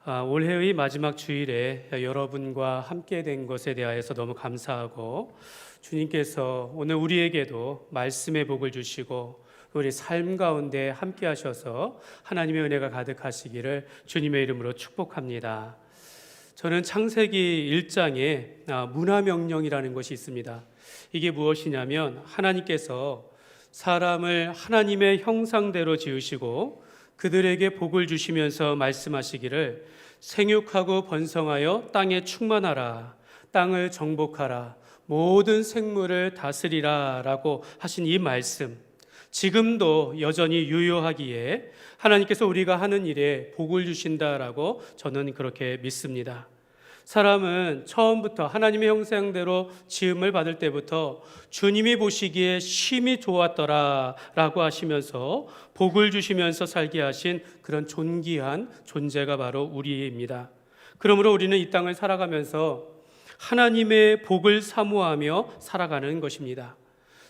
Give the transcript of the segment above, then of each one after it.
올해의 마지막 주일에 여러분과 함께 된 것에 대하여서 너무 감사하고, 주님께서 오늘 우리에게도 말씀의 복을 주시고 우리 삶 가운데 함께 하셔서 하나님의 은혜가 가득하시기를 주님의 이름으로 축복합니다. 저는 창세기 1장에 문화명령이라는 것이 있습니다. 이게 무엇이냐면, 하나님께서 사람을 하나님의 형상대로 지으시고 그들에게 복을 주시면서 말씀하시기를 생육하고 번성하여 땅에 충만하라, 땅을 정복하라, 모든 생물을 다스리라 라고 하신 이 말씀, 지금도 여전히 유효하기에 하나님께서 우리가 하는 일에 복을 주신다라고 저는 그렇게 믿습니다. 사람은 처음부터 하나님의 형상대로 지음을 받을 때부터 주님이 보시기에 심히 좋았더라 라고 하시면서 복을 주시면서 살게 하신 그런 존귀한 존재가 바로 우리입니다. 그러므로 우리는 이 땅을 살아가면서 하나님의 복을 사모하며 살아가는 것입니다.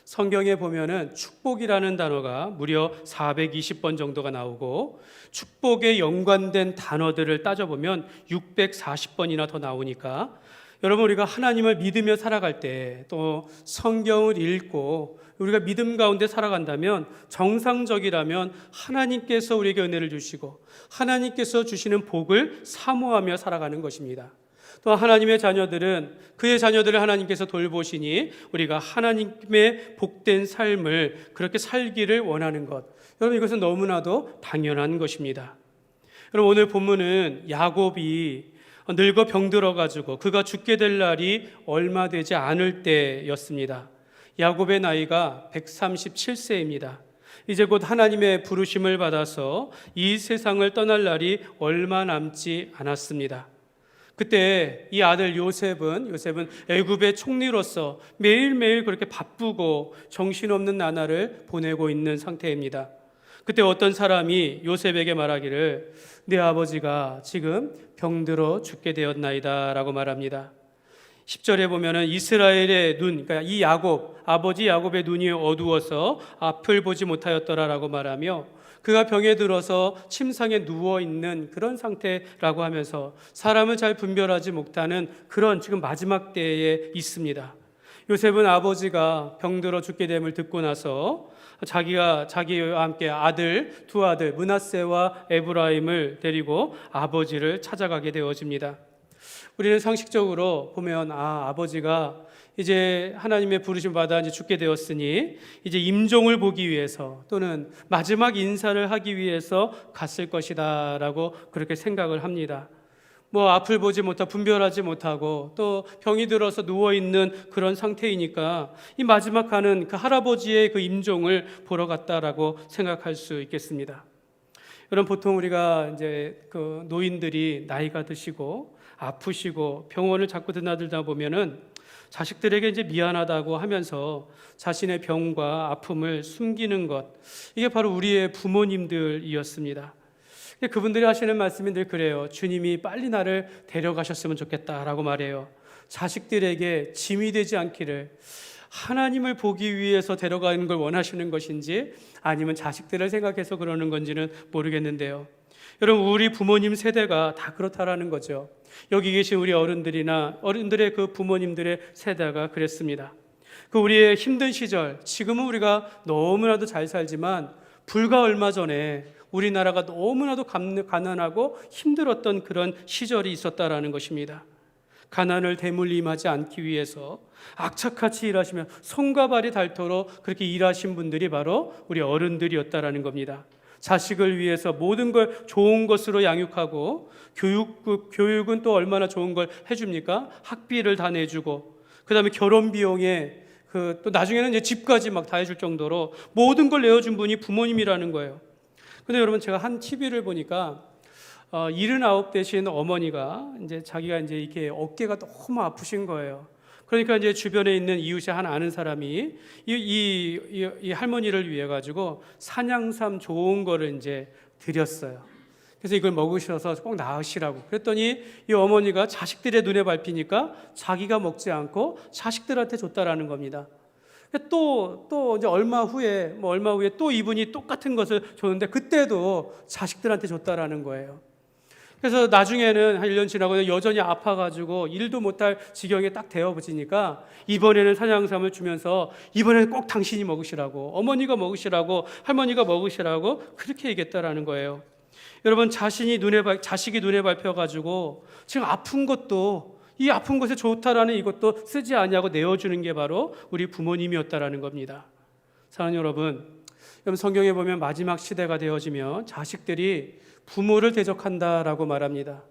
성경에 보면은 축복이라는 단어가 무려 420번 정도가 나오고, 축복에 연관된 단어들을 따져보면 640번이나 더 나오니까, 여러분, 우리가 하나님을 믿으며 살아갈 때, 또 성경을 읽고 우리가 믿음 가운데 살아간다면, 정상적이라면 하나님께서 우리에게 은혜를 주시고 하나님께서 주시는 복을 사모하며 살아가는 것입니다. 또 하나님의 자녀들은 그의 자녀들을 하나님께서 돌보시니 우리가 하나님의 복된 삶을 그렇게 살기를 원하는 것, 여러분, 이것은 너무나도 당연한 것입니다. 여러분, 오늘 본문은 야곱이 늙어 병들어 가지고 그가 죽게 될 날이 얼마 되지 않을 때였습니다. 야곱의 나이가 137세입니다. 이제 곧 하나님의 부르심을 받아서 이 세상을 떠날 날이 얼마 남지 않았습니다. 그때 이 아들 요셉은 애굽의 총리로서 매일매일 그렇게 바쁘고 정신없는 나날을 보내고 있는 상태입니다. 그때 어떤 사람이 요셉에게 말하기를 내 아버지가 지금 병들어 죽게 되었나이다 라고 말합니다. 10절에 보면은 이스라엘의 눈, 그러니까 이 아버지 야곱의 눈이 어두워서 앞을 보지 못하였더라라고 말하며, 그가 병에 들어서 침상에 누워있는 그런 상태라고 하면서 사람을 잘 분별하지 못하는 그런 지금 마지막 때에 있습니다. 요셉은 아버지가 병들어 죽게 됨을 듣고 나서 자기와 함께 두 아들 므낫세와 에브라임을 데리고 아버지를 찾아가게 되어집니다. 우리는 상식적으로 보면 아버지가 이제 하나님의 부르심 받아 이제 죽게 되었으니 이제 임종을 보기 위해서 또는 마지막 인사를 하기 위해서 갔을 것이다라고 그렇게 생각을 합니다. 앞을 보지 못하고 분별하지 못하고 또 병이 들어서 누워 있는 그런 상태이니까 이 마지막 가는 그 할아버지의 그 임종을 보러 갔다라고 생각할 수 있겠습니다. 여러분, 보통 우리가 이제 그 노인들이 나이가 드시고 아프시고 병원을 자꾸 드나들다 보면은 자식들에게 이제 미안하다고 하면서 자신의 병과 아픔을 숨기는 것, 이게 바로 우리의 부모님들이었습니다. 그분들이 하시는 말씀이 늘 그래요. 주님이 빨리 나를 데려가셨으면 좋겠다라고 말해요. 자식들에게 짐이 되지 않기를. 하나님을 보기 위해서 데려가는 걸 원하시는 것인지 아니면 자식들을 생각해서 그러는 건지는 모르겠는데요. 여러분, 우리 부모님 세대가 다 그렇다라는 거죠. 여기 계신 우리 어른들의 그 부모님들의 세대가 그랬습니다. 그 우리의 힘든 시절, 지금은 우리가 너무나도 잘 살지만 불과 얼마 전에 우리나라가 너무나도 가난하고 힘들었던 그런 시절이 있었다라는 것입니다. 가난을 대물림하지 않기 위해서 악착같이 일하시며 손과 발이 닳도록 그렇게 일하신 분들이 바로 우리 어른들이었다라는 겁니다. 자식을 위해서 모든 걸 좋은 것으로 양육하고, 교육은 또 얼마나 좋은 걸 해줍니까? 학비를 다 내주고, 그 다음에 결혼 비용에 또 나중에는 이제 집까지 막 다 해줄 정도로 모든 걸 내어준 분이 부모님이라는 거예요. 근데 여러분, 제가 한 TV를 보니까 79 되신 어머니가 자기가 이렇게 어깨가 너무 아프신 거예요. 그러니까 이제 주변에 있는 이웃이 하나 아는 사람이 이 할머니를 위해 가지고 산양삼 좋은 거를 이제 드렸어요. 그래서 이걸 먹으셔서 꼭 나으시라고. 그랬더니 이 어머니가 자식들의 눈에 밟히니까 자기가 먹지 않고 자식들한테 줬다라는 겁니다. 또 이제 얼마 후에 또 이분이 똑같은 것을 줬는데 그때도 자식들한테 줬다라는 거예요. 그래서 나중에는 한 1년 지나고 여전히 아파가지고 일도 못할 지경에 딱 되어지니까 이번에는 사냥삼을 주면서 이번에는 꼭 당신이 먹으시라고, 어머니가 먹으시라고, 할머니가 먹으시라고 그렇게 얘기했다라는 거예요. 여러분, 자식이 눈에 밟혀가지고 지금 아픈 것도, 이 아픈 것에 좋다라는 이것도 쓰지 아니하고 내어주는 게 바로 우리 부모님이었다라는 겁니다. 사랑하는 여러분, 성경에 보면 마지막 시대가 되어지면 자식들이 부모를 대적한다라고 말합니다.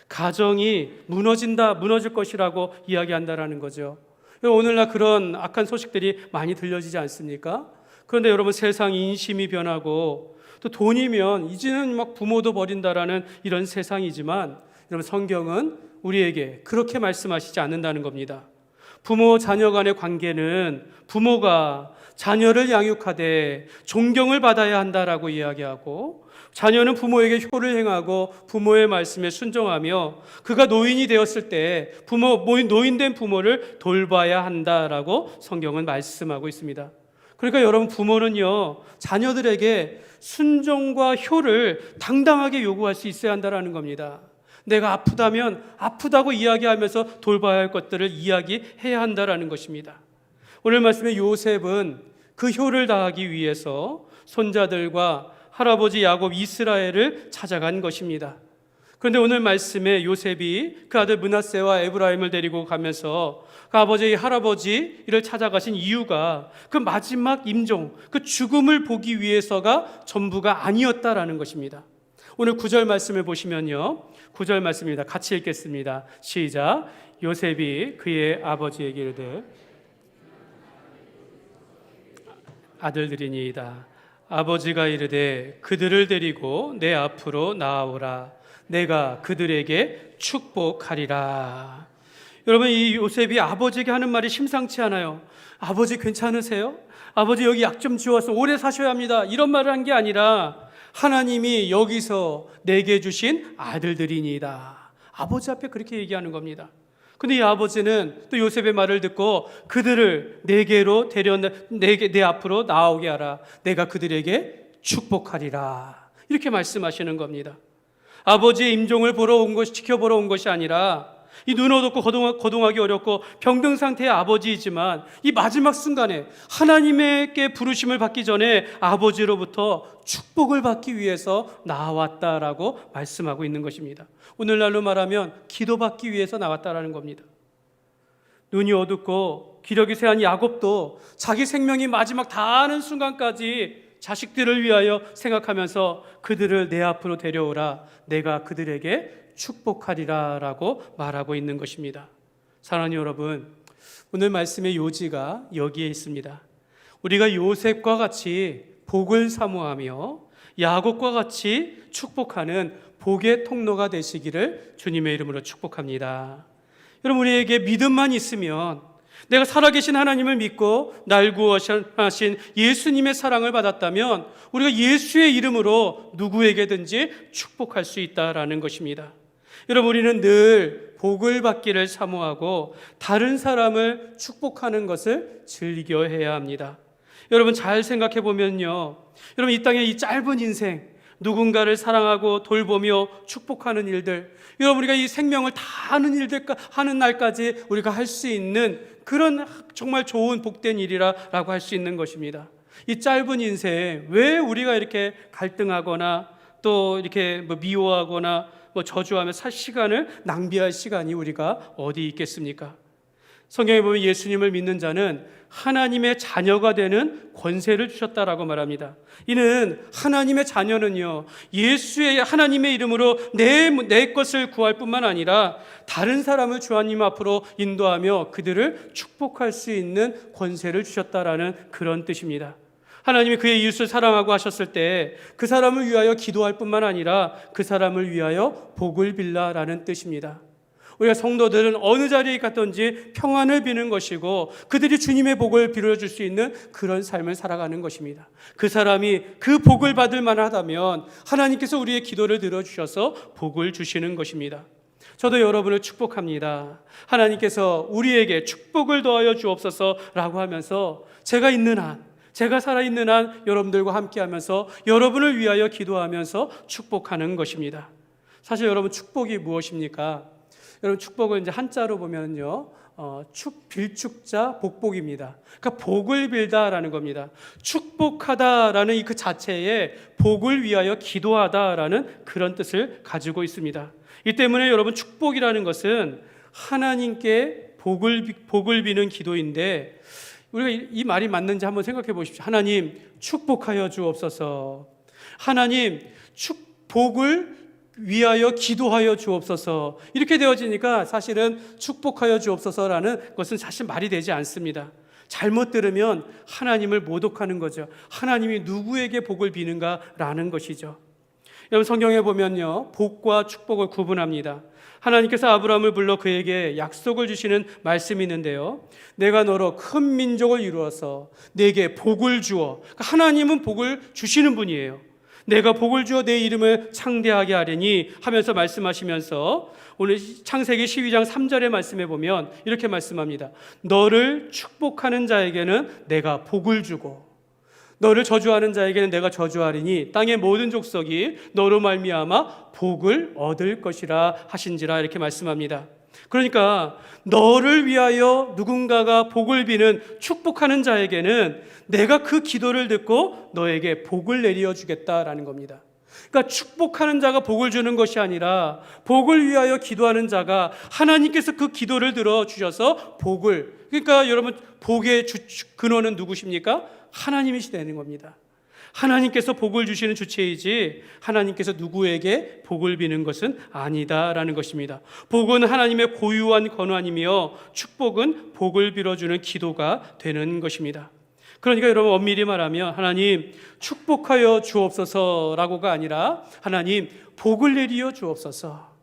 가정이 무너질 것이라고 이야기한다라는 거죠. 오늘날 그런 악한 소식들이 많이 들려지지 않습니까? 그런데 여러분, 세상 인심이 변하고 또 돈이면 이제는 막 부모도 버린다라는 이런 세상이지만, 여러분, 성경은 우리에게 그렇게 말씀하시지 않는다는 겁니다. 부모 자녀 간의 관계는 부모가 자녀를 양육하되 존경을 받아야 한다라고 이야기하고, 자녀는 부모에게 효를 행하고 부모의 말씀에 순종하며 그가 노인이 되었을 때 노인된 부모를 돌봐야 한다라고 성경은 말씀하고 있습니다. 그러니까 여러분, 부모는요, 자녀들에게 순종과 효를 당당하게 요구할 수 있어야 한다는 겁니다. 내가 아프다면 아프다고 이야기하면서 돌봐야 할 것들을 이야기해야 한다는 것입니다. 오늘 말씀의 요셉은 그 효를 다하기 위해서 손자들과 할아버지 야곱 이스라엘을 찾아간 것입니다. 그런데 오늘 말씀에 요셉이 그 아들 므낫세와 에브라임을 데리고 가면서 그 아버지 할아버지를 찾아가신 이유가 그 마지막 임종, 그 죽음을 보기 위해서가 전부가 아니었다라는 것입니다. 오늘 9절 말씀을 보시면요, 9절 말씀입니다. 같이 읽겠습니다. 시작. 요셉이 그의 아버지에게 이르되 아들들이니이다. 아버지가 이르되 그들을 데리고 내 앞으로 나아오라. 내가 그들에게 축복하리라. 여러분, 이 요셉이 아버지에게 하는 말이 심상치 않아요. 아버지 괜찮으세요? 아버지 여기 약 좀 지워서 오래 사셔야 합니다. 이런 말을 한 게 아니라 하나님이 여기서 내게 주신 아들들이니이다. 아버지 앞에 그렇게 얘기하는 겁니다. 근데 이 아버지는 또 요셉의 말을 듣고 그들을 내게로 내 앞으로 나오게 하라. 내가 그들에게 축복하리라. 이렇게 말씀하시는 겁니다. 아버지의 임종을 지켜보러 온 것이 아니라, 이 눈 어둡고 거동하기 어렵고 병든 상태의 아버지이지만 이 마지막 순간에 하나님께 부르심을 받기 전에 아버지로부터 축복을 받기 위해서 나왔다라고 말씀하고 있는 것입니다. 오늘날로 말하면 기도받기 위해서 나왔다라는 겁니다. 눈이 어둡고 기력이 쇠한 야곱도 자기 생명이 마지막 다하는 순간까지 자식들을 위하여 생각하면서 그들을 내 앞으로 데려오라. 내가 그들에게 축복하리라 라고 말하고 있는 것입니다. 사랑하는 여러분, 오늘 말씀의 요지가 여기에 있습니다. 우리가 요셉과 같이 복을 사모하며 야곱과 같이 축복하는 복의 통로가 되시기를 주님의 이름으로 축복합니다. 여러분, 우리에게 믿음만 있으면, 내가 살아계신 하나님을 믿고 날 구원하신 예수님의 사랑을 받았다면 우리가 예수의 이름으로 누구에게든지 축복할 수 있다라는 것입니다. 여러분, 우리는 늘 복을 받기를 사모하고 다른 사람을 축복하는 것을 즐겨해야 합니다. 여러분, 잘 생각해 보면요, 여러분, 이 땅의 이 짧은 인생, 누군가를 사랑하고 돌보며 축복하는 일들, 여러분, 우리가 이 생명을 다 하는 날까지 우리가 할 수 있는 그런 정말 좋은 복된 일이라고 할 수 있는 것입니다. 이 짧은 인생, 왜 우리가 이렇게 갈등하거나 또 이렇게 미워하거나 저주하며 살 시간을 낭비할 시간이 우리가 어디 있겠습니까? 성경에 보면 예수님을 믿는 자는 하나님의 자녀가 되는 권세를 주셨다라고 말합니다. 이는 하나님의 자녀는요, 예수의 하나님의 이름으로 내 것을 구할 뿐만 아니라 다른 사람을 주님 앞으로 인도하며 그들을 축복할 수 있는 권세를 주셨다라는 그런 뜻입니다. 하나님이 그의 이웃을 사랑하고 하셨을 때 그 사람을 위하여 기도할 뿐만 아니라 그 사람을 위하여 복을 빌라라는 뜻입니다. 우리가 성도들은 어느 자리에 갔든지 평안을 비는 것이고 그들이 주님의 복을 빌어줄 수 있는 그런 삶을 살아가는 것입니다. 그 사람이 그 복을 받을 만하다면 하나님께서 우리의 기도를 들어주셔서 복을 주시는 것입니다. 저도 여러분을 축복합니다. 하나님께서 우리에게 축복을 더하여 주옵소서라고 하면서 제가 있는 한, 제가 살아있는 한 여러분들과 함께하면서 여러분을 위하여 기도하면서 축복하는 것입니다. 사실 여러분 축복이 무엇입니까? 여러분 축복을 이제 한자로 보면요, 빌축자 복복입니다. 그러니까 복을 빌다라는 겁니다. 축복하다라는 이 그 자체에 복을 위하여 기도하다라는 그런 뜻을 가지고 있습니다. 이 때문에 여러분 축복이라는 것은 하나님께 복을 비는 기도인데, 우리가 이 말이 맞는지 한번 생각해 보십시오. 하나님 축복하여 주옵소서. 하나님 복을 위하여 기도하여 주옵소서. 이렇게 되어지니까 사실은 축복하여 주옵소서라는 것은 사실 말이 되지 않습니다. 잘못 들으면 하나님을 모독하는 거죠. 하나님이 누구에게 복을 비는가라는 것이죠. 여러분 성경에 보면요, 복과 축복을 구분합니다. 하나님께서 아브라함을 불러 그에게 약속을 주시는 말씀이 있는데요, 내가 너로 큰 민족을 이루어서 내게 복을 주어. 하나님은 복을 주시는 분이에요. 내가 복을 주어 내 이름을 창대하게 하리니 하면서 말씀하시면서 오늘 창세기 12장 3절의 말씀에 보면 이렇게 말씀합니다. 너를 축복하는 자에게는 내가 복을 주고 너를 저주하는 자에게는 내가 저주하리니 땅의 모든 족속이 너로 말미암아 복을 얻을 것이라 하신지라, 이렇게 말씀합니다. 그러니까 너를 위하여 누군가가 복을 비는 축복하는 자에게는 내가 그 기도를 듣고 너에게 복을 내려 주겠다라는 겁니다. 그러니까 축복하는 자가 복을 주는 것이 아니라 복을 위하여 기도하는 자가 하나님께서 그 기도를 들어 주셔서 복을, 그러니까 여러분 복의 근원은 누구십니까? 하나님이시다는 겁니다. 하나님께서 복을 주시는 주체이지 하나님께서 누구에게 복을 비는 것은 아니다라는 것입니다. 복은 하나님의 고유한 권한이며 축복은 복을 빌어주는 기도가 되는 것입니다. 그러니까 여러분 엄밀히 말하면 하나님 축복하여 주옵소서라고가 아니라 하나님 복을 내리어 주옵소서,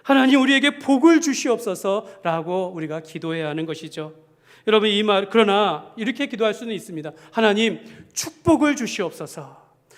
하나님 우리에게 복을 주시옵소서라고 우리가 기도해야 하는 것이죠. 여러분 그러나 이렇게 기도할 수는 있습니다. 하나님 축복을 주시옵소서.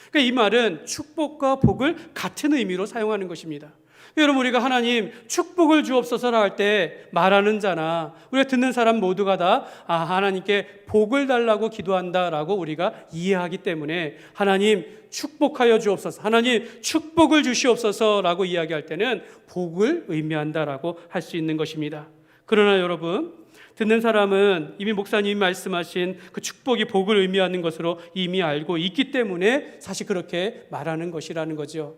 그러니까 이 말은 축복과 복을 같은 의미로 사용하는 것입니다. 여러분 우리가 하나님 축복을 주옵소서라 할 때 말하는 자나 우리가 듣는 사람 모두가 다 하나님께 복을 달라고 기도한다라고 우리가 이해하기 때문에 하나님 축복하여 주옵소서, 하나님 축복을 주시옵소서라고 이야기할 때는 복을 의미한다라고 할 수 있는 것입니다. 그러나 여러분 듣는 사람은 이미 목사님이 말씀하신 그 축복이 복을 의미하는 것으로 이미 알고 있기 때문에 사실 그렇게 말하는 것이라는 거죠.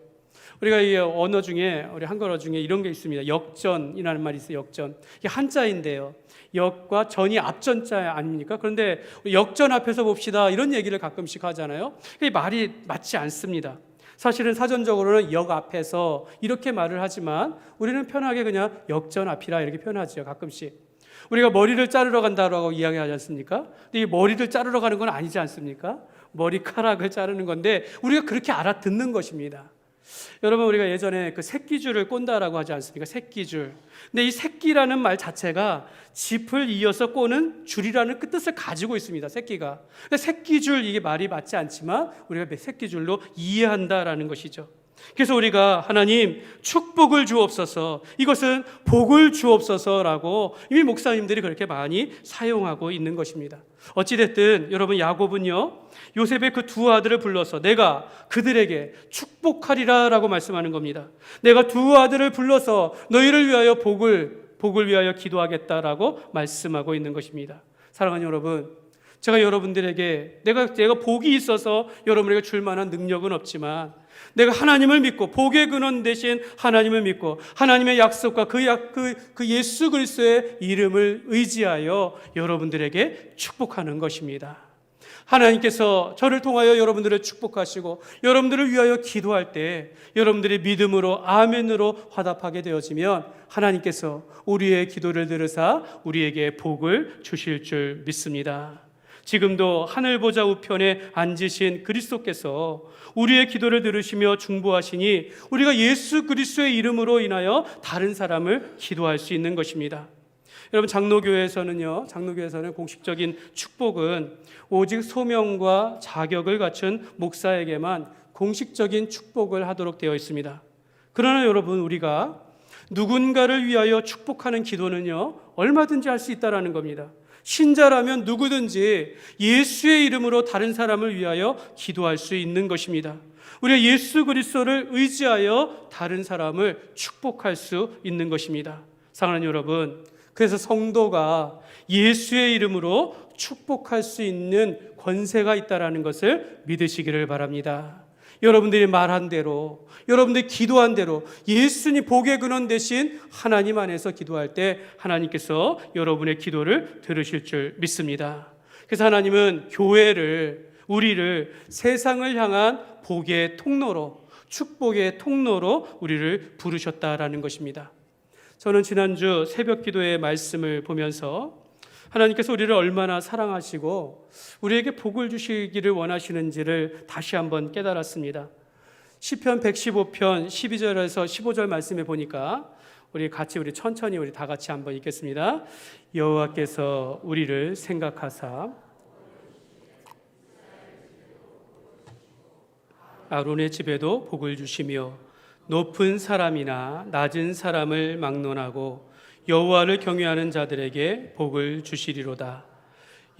우리가 이 언어 중에, 우리 한글어 중에 이런 게 있습니다. 역전이라는 말이 있어요. 역전. 이게 한자인데요, 역과 전이 앞전자 아닙니까? 그런데 역전 앞에서 봅시다 이런 얘기를 가끔씩 하잖아요. 이 말이 맞지 않습니다. 사실은 사전적으로는 역 앞에서 이렇게 말을 하지만 우리는 편하게 그냥 역전 앞이라 이렇게 표현하죠. 가끔씩 우리가 머리를 자르러 간다고 이야기하지 않습니까? 근데 이 머리를 자르러 가는 건 아니지 않습니까? 머리카락을 자르는 건데 우리가 그렇게 알아듣는 것입니다. 여러분 우리가 예전에 그 새끼줄을 꼰다라고 하지 않습니까? 새끼줄. 근데 이 새끼라는 말 자체가 짚을 이어서 꼬는 줄이라는 그 뜻을 가지고 있습니다. 새끼가. 새끼줄, 이게 말이 맞지 않지만 우리가 새끼줄로 이해한다라는 것이죠. 그래서 우리가 하나님 축복을 주옵소서, 이것은 복을 주옵소서라고 이미 목사님들이 그렇게 많이 사용하고 있는 것입니다. 어찌됐든 여러분 야곱은요, 요셉의 그 두 아들을 불러서 내가 그들에게 축복하리라 라고 말씀하는 겁니다. 내가 두 아들을 불러서 너희를 위하여 복을 위하여 기도하겠다라고 말씀하고 있는 것입니다. 사랑하는 여러분, 제가 여러분들에게 내가 복이 있어서 여러분에게 줄 만한 능력은 없지만 내가 하나님을 믿고 복의 근원 되신 하나님을 믿고 하나님의 약속과 그 예수 그리스도의 이름을 의지하여 여러분들에게 축복하는 것입니다. 하나님께서 저를 통하여 여러분들을 축복하시고 여러분들을 위하여 기도할 때 여러분들이 믿음으로 아멘으로 화답하게 되어지면 하나님께서 우리의 기도를 들으사 우리에게 복을 주실 줄 믿습니다. 지금도 하늘 보좌 우편에 앉으신 그리스도께서 우리의 기도를 들으시며 중보하시니 우리가 예수 그리스도의 이름으로 인하여 다른 사람을 기도할 수 있는 것입니다. 여러분 장로교회에서는 공식적인 축복은 오직 소명과 자격을 갖춘 목사에게만 공식적인 축복을 하도록 되어 있습니다. 그러나 여러분 우리가 누군가를 위하여 축복하는 기도는요 얼마든지 할 수 있다라는 겁니다. 신자라면 누구든지 예수의 이름으로 다른 사람을 위하여 기도할 수 있는 것입니다. 우리가 예수 그리스도를 의지하여 다른 사람을 축복할 수 있는 것입니다. 사랑하는 여러분, 그래서 성도가 예수의 이름으로 축복할 수 있는 권세가 있다는 것을 믿으시기를 바랍니다. 여러분들이 말한 대로, 여러분들이 기도한 대로 예수님 복의 근원 되신 하나님 안에서 기도할 때 하나님께서 여러분의 기도를 들으실 줄 믿습니다. 그래서 하나님은 교회를, 우리를 세상을 향한 복의 통로로, 축복의 통로로 우리를 부르셨다라는 것입니다. 저는 지난주 새벽 기도의 말씀을 보면서 하나님께서 우리를 얼마나 사랑하시고 우리에게 복을 주시기를 원하시는지를 다시 한번 깨달았습니다. 시편 115편 12절에서 15절 말씀에 보니까 우리 천천히 우리 다 같이 한번 읽겠습니다. 여호와께서 우리를 생각하사 아론의 집에도 복을 주시며 높은 사람이나 낮은 사람을 막론하고 여호와를 경외하는 자들에게 복을 주시리로다.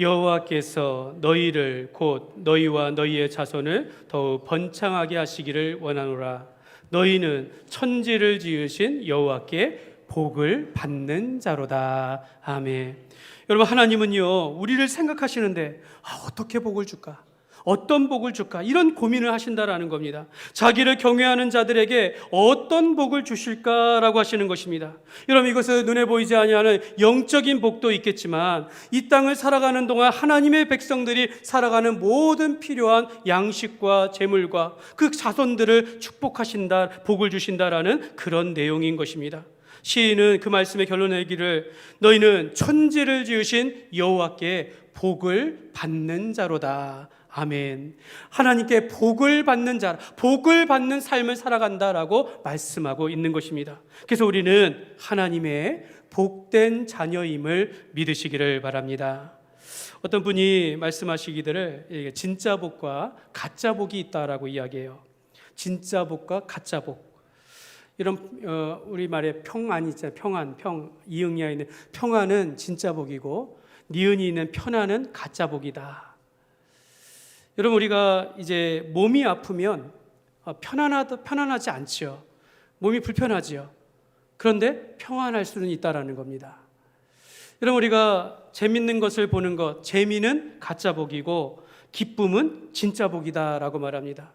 여호와께서 너희를 곧 너희와 너희의 자손을 더욱 번창하게 하시기를 원하노라. 너희는 천지를 지으신 여호와께 복을 받는 자로다. 아멘. 여러분, 하나님은요 우리를 생각하시는데 어떻게 복을 줄까? 어떤 복을 줄까? 이런 고민을 하신다라는 겁니다. 자기를 경외하는 자들에게 어떤 복을 주실까라고 하시는 것입니다. 여러분, 이것은 눈에 보이지 아니하는 영적인 복도 있겠지만 이 땅을 살아가는 동안 하나님의 백성들이 살아가는 모든 필요한 양식과 재물과 그 자손들을 축복하신다, 복을 주신다라는 그런 내용인 것입니다. 시인은 그 말씀의 결론을 내기를 너희는 천지를 지으신 여호와께 복을 받는 자로다. 아멘. 하나님께 복을 받는 자, 복을 받는 삶을 살아간다라고 말씀하고 있는 것입니다. 그래서 우리는 하나님의 복된 자녀임을 믿으시기를 바랍니다. 어떤 분이 말씀하시기를 진짜 복과 가짜 복이 있다라고 이야기해요. 진짜 복과 가짜 복. 이런 우리말에 평안 있잖아요. 평안, 이응이에 있는 평안은 진짜 복이고 니은이 있는 편안은 가짜 복이다. 여러분, 우리가 이제 몸이 아프면 편안하지 않죠. 몸이 불편하지요. 그런데 평안할 수는 있다라는 겁니다. 여러분, 우리가 재밌는 것을 보는 것, 재미는 가짜 복이고 기쁨은 진짜 복이다라고 말합니다.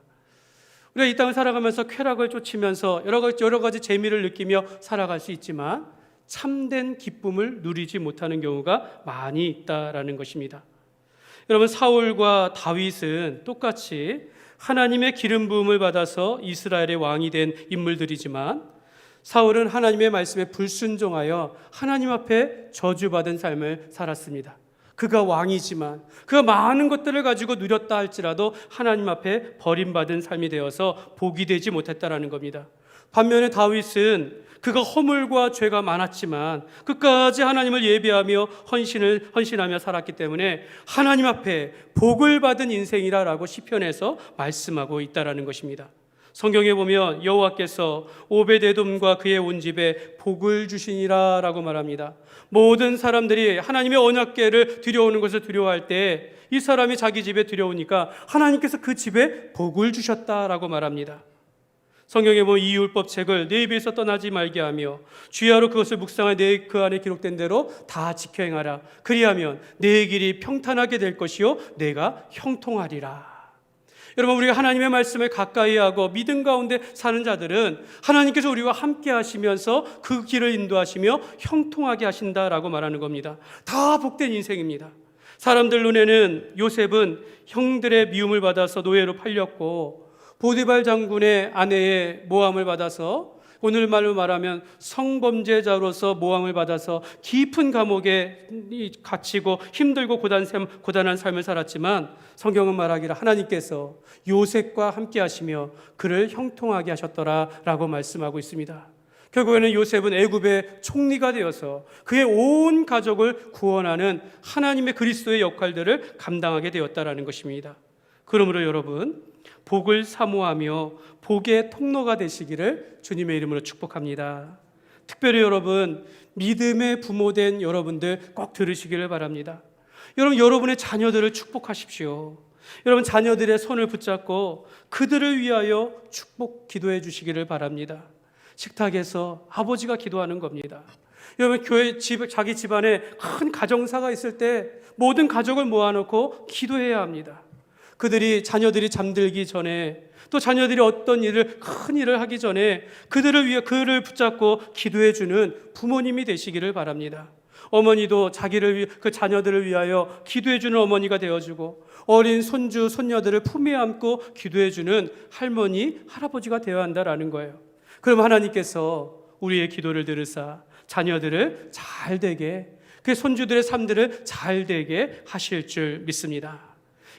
우리가 이 땅을 살아가면서 쾌락을 쫓으면서 여러 가지 재미를 느끼며 살아갈 수 있지만 참된 기쁨을 누리지 못하는 경우가 많이 있다라는 것입니다. 여러분, 사울과 다윗은 똑같이 하나님의 기름 부음을 받아서 이스라엘의 왕이 된 인물들이지만 사울은 하나님의 말씀에 불순종하여 하나님 앞에 저주받은 삶을 살았습니다. 그가 왕이지만 그가 많은 것들을 가지고 누렸다 할지라도 하나님 앞에 버림받은 삶이 되어서 복이 되지 못했다라는 겁니다. 반면에 다윗은 그가 허물과 죄가 많았지만 끝까지 하나님을 예배하며 헌신하며 살았기 때문에 하나님 앞에 복을 받은 인생이라고 시편에서 말씀하고 있다라는 것입니다. 성경에 보면 여호와께서 오베데돔과 그의 온 집에 복을 주시니라라고 말합니다. 모든 사람들이 하나님의 언약궤를 들여오는 것을 두려워할 때 이 사람이 자기 집에 들여오니까 하나님께서 그 집에 복을 주셨다라고 말합니다. 성경에 보면 이 율법책을 내 입에서 떠나지 말게 하며 주야로 그것을 묵상하여 내 그 안에 기록된 대로 다 지켜 행하라. 그리하면 내 길이 평탄하게 될 것이요 내가 형통하리라. 여러분, 우리가 하나님의 말씀을 가까이 하고 믿음 가운데 사는 자들은 하나님께서 우리와 함께 하시면서 그 길을 인도하시며 형통하게 하신다라고 말하는 겁니다. 다 복된 인생입니다. 사람들 눈에는 요셉은 형들의 미움을 받아서 노예로 팔렸고 보디발 장군의 아내의 모함을 받아서 오늘말로 말하면 성범죄자로서 모함을 받아서 깊은 감옥에 갇히고 힘들고 고단한 삶을 살았지만 성경은 말하기를 하나님께서 요셉과 함께 하시며 그를 형통하게 하셨더라라고 말씀하고 있습니다. 결국에는 요셉은 애굽의 총리가 되어서 그의 온 가족을 구원하는 하나님의 그리스도의 역할들을 감당하게 되었다라는 것입니다. 그러므로 여러분, 복을 사모하며 복의 통로가 되시기를 주님의 이름으로 축복합니다. 특별히 여러분, 믿음의 부모된 여러분들 꼭 들으시기를 바랍니다. 여러분의 자녀들을 축복하십시오. 여러분, 자녀들의 손을 붙잡고 그들을 위하여 축복 기도해 주시기를 바랍니다. 식탁에서 아버지가 기도하는 겁니다. 여러분, 자기 집안에 큰 가정사가 있을 때 모든 가족을 모아놓고 기도해야 합니다. 자녀들이 잠들기 전에, 또 자녀들이 어떤 큰 일을 하기 전에 그들을 위해 그를 붙잡고 기도해 주는 부모님이 되시기를 바랍니다. 어머니도 그 자녀들을 위하여 기도해 주는 어머니가 되어주고, 어린 손주, 손녀들을 품에 안고 기도해 주는 할머니, 할아버지가 되어야 한다라는 거예요. 그럼 하나님께서 우리의 기도를 들으사 자녀들을 잘 되게, 그 손주들의 삶들을 잘 되게 하실 줄 믿습니다.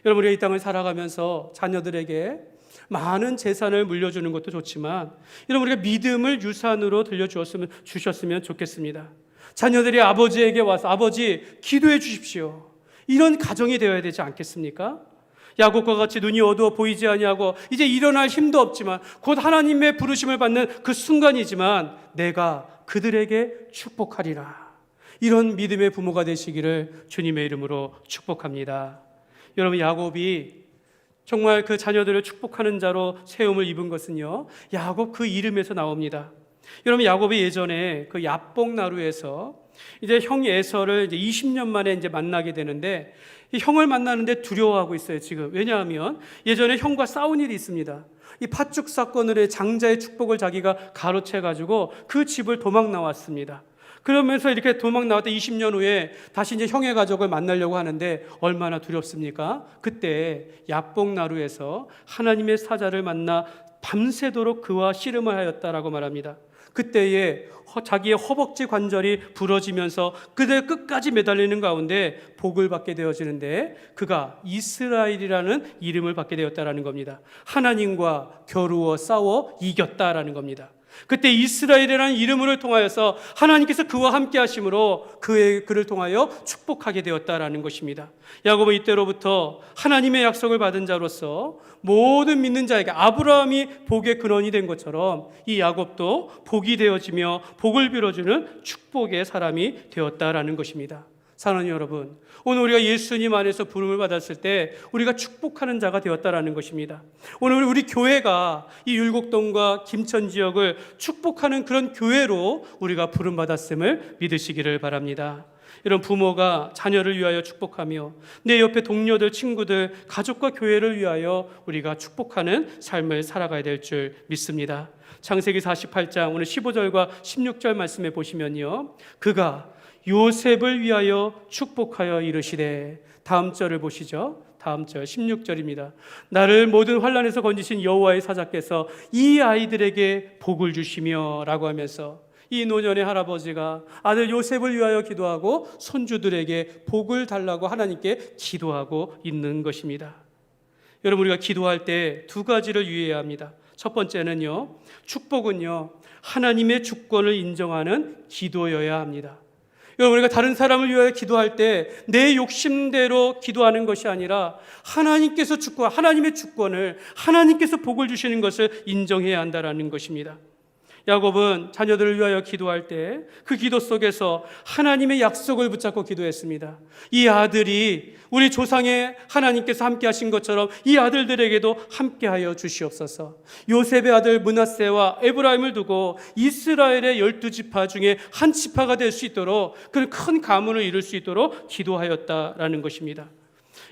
여러분, 우리가 이 땅을 살아가면서 자녀들에게 많은 재산을 물려주는 것도 좋지만, 여러분, 우리가 믿음을 유산으로 주셨으면 좋겠습니다. 자녀들이 아버지에게 와서 아버지 기도해 주십시오, 이런 가정이 되어야 되지 않겠습니까? 야곱과 같이 눈이 어두워 보이지 아니하고 이제 일어날 힘도 없지만 곧 하나님의 부르심을 받는 그 순간이지만 내가 그들에게 축복하리라, 이런 믿음의 부모가 되시기를 주님의 이름으로 축복합니다. 여러분, 야곱이 정말 그 자녀들을 축복하는 자로 세움을 입은 것은요, 야곱 그 이름에서 나옵니다. 여러분, 야곱이 예전에 그 야복나루에서 이제 형 에서를 이제 20년 만에 이제 만나게 되는데, 이 형을 만나는데 두려워하고 있어요, 지금. 왜냐하면 예전에 형과 싸운 일이 있습니다. 이 팥죽 사건으로 장자의 축복을 자기가 가로채가지고 그 집을 도망 나왔습니다. 그러면서 이렇게 도망 나왔다 20년 후에 다시 이제 형의 가족을 만나려고 하는데 얼마나 두렵습니까? 그때 야복나루에서 하나님의 사자를 만나 밤새도록 그와 씨름을 하였다라고 말합니다. 그때에 자기의 허벅지 관절이 부러지면서 그대 끝까지 매달리는 가운데 복을 받게 되어지는데, 그가 이스라엘이라는 이름을 받게 되었다라는 겁니다. 하나님과 겨루어 싸워 이겼다라는 겁니다. 그때 이스라엘이라는 이름을 통하여서 하나님께서 그와 함께 하심으로 그를 통하여 축복하게 되었다라는 것입니다. 야곱은 이때로부터 하나님의 약속을 받은 자로서 모든 믿는 자에게, 아브라함이 복의 근원이 된 것처럼 이 야곱도 복이 되어지며 복을 빌어주는 축복의 사람이 되었다라는 것입니다. 사랑하는 여러분, 오늘 우리가 예수님 안에서 부름을 받았을 때 우리가 축복하는 자가 되었다라는 것입니다. 오늘 우리 교회가 이 율곡동과 김천 지역을 축복하는 그런 교회로 우리가 부름 받았음을 믿으시기를 바랍니다. 이런 부모가 자녀를 위하여 축복하며 내 옆에 동료들, 친구들, 가족과 교회를 위하여 우리가 축복하는 삶을 살아가야 될 줄 믿습니다. 창세기 48장 오늘 15절과 16절 말씀에 보시면요, 그가 요셉을 위하여 축복하여 이르시되, 다음 절을 보시죠. 다음 절 16절입니다. 나를 모든 환난에서 건지신 여호와의 사자께서 이 아이들에게 복을 주시며 라고 하면서 이 노년의 할아버지가 아들 요셉을 위하여 기도하고 손주들에게 복을 달라고 하나님께 기도하고 있는 것입니다. 여러분, 우리가 기도할 때 두 가지를 유의해야 합니다. 첫 번째는요, 축복은요, 하나님의 주권을 인정하는 기도여야 합니다. 여러분, 우리가 다른 사람을 위하여 기도할 때 내 욕심대로 기도하는 것이 아니라 하나님께서 하나님의 주권을, 하나님께서 복을 주시는 것을 인정해야 한다는 것입니다. 야곱은 자녀들을 위하여 기도할 때 그 기도 속에서 하나님의 약속을 붙잡고 기도했습니다. 이 아들이 우리 조상의 하나님께서 함께 하신 것처럼 이 아들들에게도 함께하여 주시옵소서. 요셉의 아들 므낫세와 에브라임을 두고 이스라엘의 12지파 중에 한 지파가 될 수 있도록, 그런 큰 가문을 이룰 수 있도록 기도하였다라는 것입니다.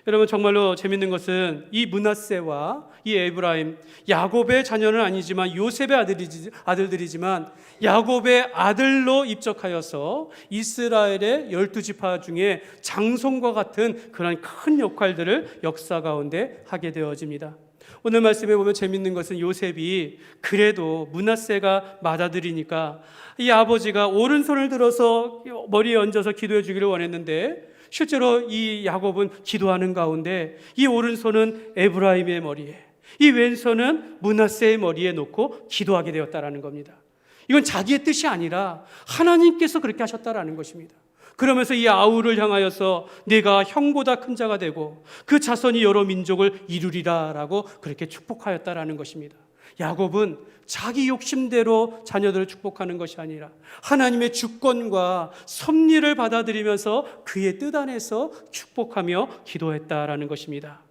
여러분, 정말로 재밌는 것은 이 므낫세와 이 에브라임, 야곱의 자녀는 아니지만 요셉의 아들들이지만 야곱의 아들로 입적하여서 이스라엘의 12지파 중에 장손과 같은 그런 큰 역할들을 역사 가운데 하게 되어집니다. 오늘 말씀에 보면 재밌는 것은 요셉이 그래도 므낫세가 맏아들이니까 이 아버지가 오른손을 들어서 머리에 얹어서 기도해 주기를 원했는데, 실제로 이 야곱은 기도하는 가운데 이 오른손은 에브라임의 머리에, 이 왼손은 므낫세의 머리에 놓고 기도하게 되었다라는 겁니다. 이건 자기의 뜻이 아니라 하나님께서 그렇게 하셨다라는 것입니다. 그러면서 이 아우를 향하여서 네가 형보다 큰 자가 되고 그 자손이 여러 민족을 이루리라 라고 그렇게 축복하였다라는 것입니다. 야곱은 자기 욕심대로 자녀들을 축복하는 것이 아니라 하나님의 주권과 섭리를 받아들이면서 그의 뜻 안에서 축복하며 기도했다라는 것입니다.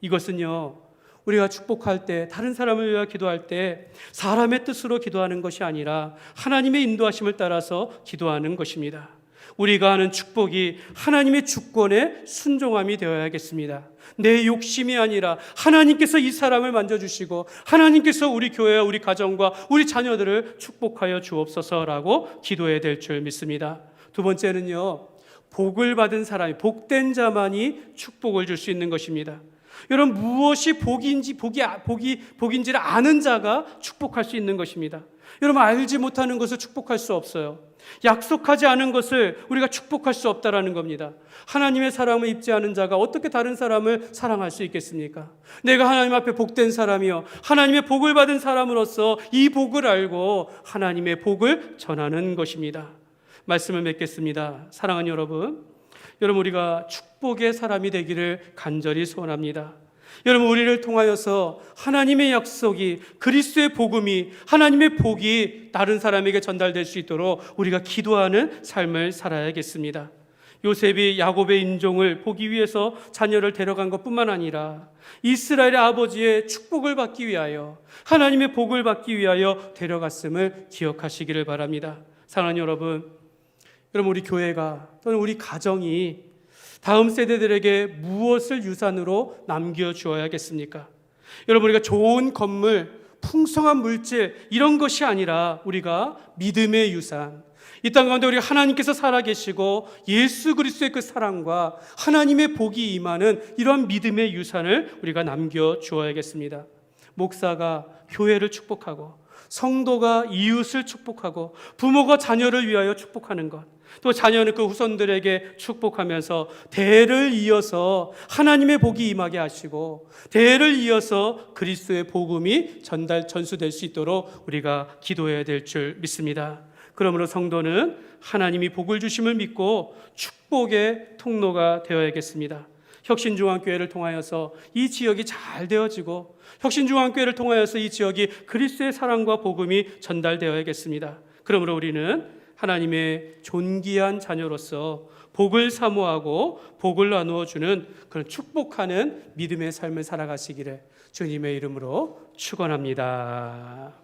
이것은요, 우리가 축복할 때, 다른 사람을 위하여 기도할 때 사람의 뜻으로 기도하는 것이 아니라 하나님의 인도하심을 따라서 기도하는 것입니다. 우리가 하는 축복이 하나님의 주권에 순종함이 되어야겠습니다. 내 욕심이 아니라 하나님께서 이 사람을 만져주시고 하나님께서 우리 교회와 우리 가정과 우리 자녀들을 축복하여 주옵소서라고 기도해야 될 줄 믿습니다. 두 번째는요, 복을 받은 사람이, 복된 자만이 축복을 줄 수 있는 것입니다. 여러분, 무엇이 복인지를 아는 자가 축복할 수 있는 것입니다. 여러분, 알지 못하는 것을 축복할 수 없어요. 약속하지 않은 것을 우리가 축복할 수 없다라는 겁니다. 하나님의 사랑을 입지 않은 자가 어떻게 다른 사람을 사랑할 수 있겠습니까? 내가 하나님 앞에 복된 사람이요, 하나님의 복을 받은 사람으로서 이 복을 알고 하나님의 복을 전하는 것입니다. 말씀을 맺겠습니다. 사랑하는 여러분, 우리가 축복의 사람이 되기를 간절히 소원합니다. 여러분, 우리를 통하여서 하나님의 약속이, 그리스도의 복음이, 하나님의 복이 다른 사람에게 전달될 수 있도록 우리가 기도하는 삶을 살아야겠습니다. 요셉이 야곱의 인종을 보기 위해서 자녀를 데려간 것뿐만 아니라 이스라엘의 아버지의 축복을 받기 위하여, 하나님의 복을 받기 위하여 데려갔음을 기억하시기를 바랍니다. 사랑하는 여러분, 우리 교회가 또는 우리 가정이 다음 세대들에게 무엇을 유산으로 남겨주어야겠습니까? 여러분, 우리가 좋은 건물, 풍성한 물질 이런 것이 아니라 우리가 믿음의 유산, 이 땅 가운데 우리 하나님께서 살아계시고 예수 그리스도의 그 사랑과 하나님의 복이 임하는 이러한 믿음의 유산을 우리가 남겨주어야겠습니다. 목사가 교회를 축복하고 성도가 이웃을 축복하고 부모가 자녀를 위하여 축복하는 것, 또 자녀는 그 후손들에게 축복하면서 대를 이어서 하나님의 복이 임하게 하시고 대를 이어서 그리스도의 복음이 전수될 수 있도록 우리가 기도해야 될 줄 믿습니다. 그러므로 성도는 하나님이 복을 주심을 믿고 축복의 통로가 되어야겠습니다. 혁신중앙교회를 통하여서 이 지역이 잘 되어지고 혁신중앙교회를 통하여서 이 지역이 그리스도의 사랑과 복음이 전달되어야겠습니다. 그러므로 우리는 하나님의 존귀한 자녀로서 복을 사모하고 복을 나누어 주는 그런 축복하는 믿음의 삶을 살아가시기를 주님의 이름으로 축원합니다.